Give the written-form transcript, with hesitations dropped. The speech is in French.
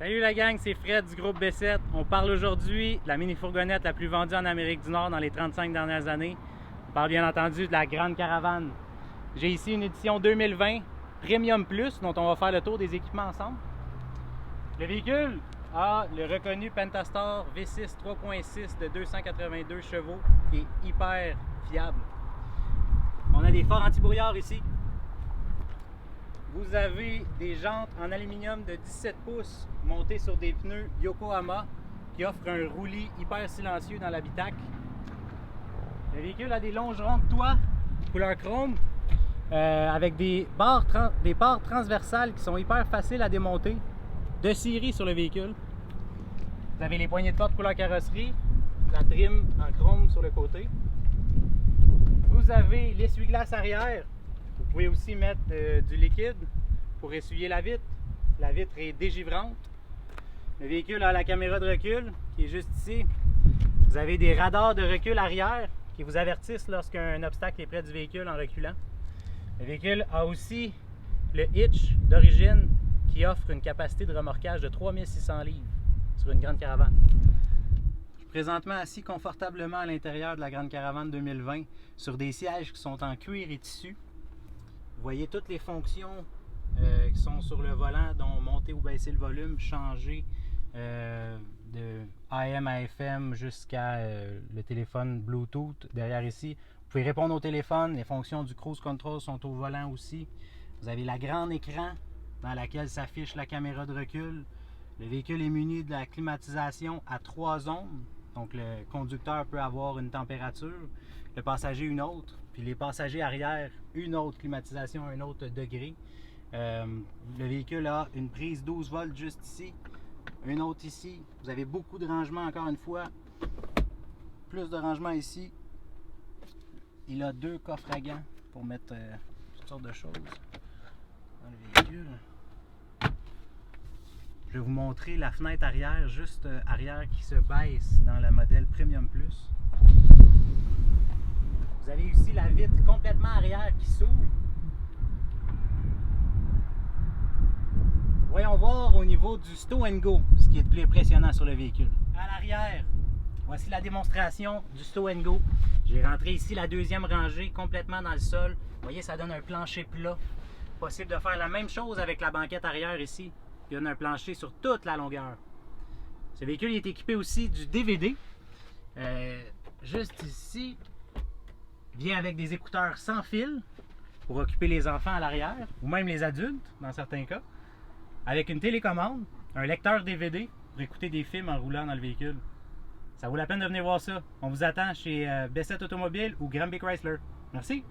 Salut la gang, c'est Fred du groupe B7. On parle aujourd'hui de la mini-fourgonnette la plus vendue en Amérique du Nord dans les 35 dernières années. On parle bien entendu de la Grande Caravane. J'ai ici une édition 2020 Premium Plus dont on va faire le tour des équipements ensemble. Le véhicule a le reconnu Pentastar V6 3.6 de 282 chevaux qui est hyper fiable. On a des phares anti-brouillard ici. Vous avez des jantes en aluminium de 17 pouces montées sur des pneus Yokohama qui offrent un roulis hyper silencieux dans l'habitacle. Le véhicule a des longerons de toit couleur chrome avec des barres transversales qui sont hyper faciles à démonter de série sur le véhicule. Vous avez les poignées de porte couleur carrosserie, la trim en chrome sur le côté. Vous avez l'essuie-glace arrière. Vous pouvez aussi mettre du liquide pour essuyer la vitre. La vitre est dégivrante. Le véhicule a la caméra de recul qui est juste ici. Vous avez des radars de recul arrière qui vous avertissent lorsqu'un obstacle est près du véhicule en reculant. Le véhicule a aussi le hitch d'origine qui offre une capacité de remorquage de 3600 livres sur une Grande Caravane. Je suis présentement assis confortablement à l'intérieur de la Grande Caravane 2020 sur des sièges qui sont en cuir et tissu. Vous voyez toutes les fonctions qui sont sur le volant, dont monter ou baisser le volume, changer de AM à FM jusqu'à le téléphone Bluetooth derrière ici. Vous pouvez répondre au téléphone, les fonctions du cruise control sont au volant aussi. Vous avez la grande écran dans laquelle s'affiche la caméra de recul. Le véhicule est muni de la climatisation à 3 zones, donc le conducteur peut avoir une température, le passager une autre, puis les passagers arrière une autre climatisation, un autre degré. Le véhicule a une prise 12 volts juste ici, une autre ici. Vous avez beaucoup de rangement encore une fois, plus de rangement ici. Il a 2 coffres à gants pour mettre toutes sortes de choses dans le véhicule. Je vais vous montrer la fenêtre arrière, juste arrière, qui se baisse dans le modèle Premium Plus. Vous avez ici la vitre complètement arrière qui s'ouvre. Voyons voir au niveau du Stow & Go, ce qui est le plus impressionnant sur le véhicule. À l'arrière, voici la démonstration du Stow & Go. J'ai rentré ici la deuxième rangée complètement dans le sol. Vous voyez, ça donne un plancher plat. Possible de faire la même chose avec la banquette arrière ici, qui donne un plancher sur toute la longueur. Ce véhicule est équipé aussi du DVD. Juste ici, vient avec des écouteurs sans fil pour occuper les enfants à l'arrière, ou même les adultes dans certains cas, avec une télécommande, un lecteur DVD pour écouter des films en roulant dans le véhicule. Ça vaut la peine de venir voir ça. On vous attend chez B7 Automobile ou Granby Chrysler. Merci!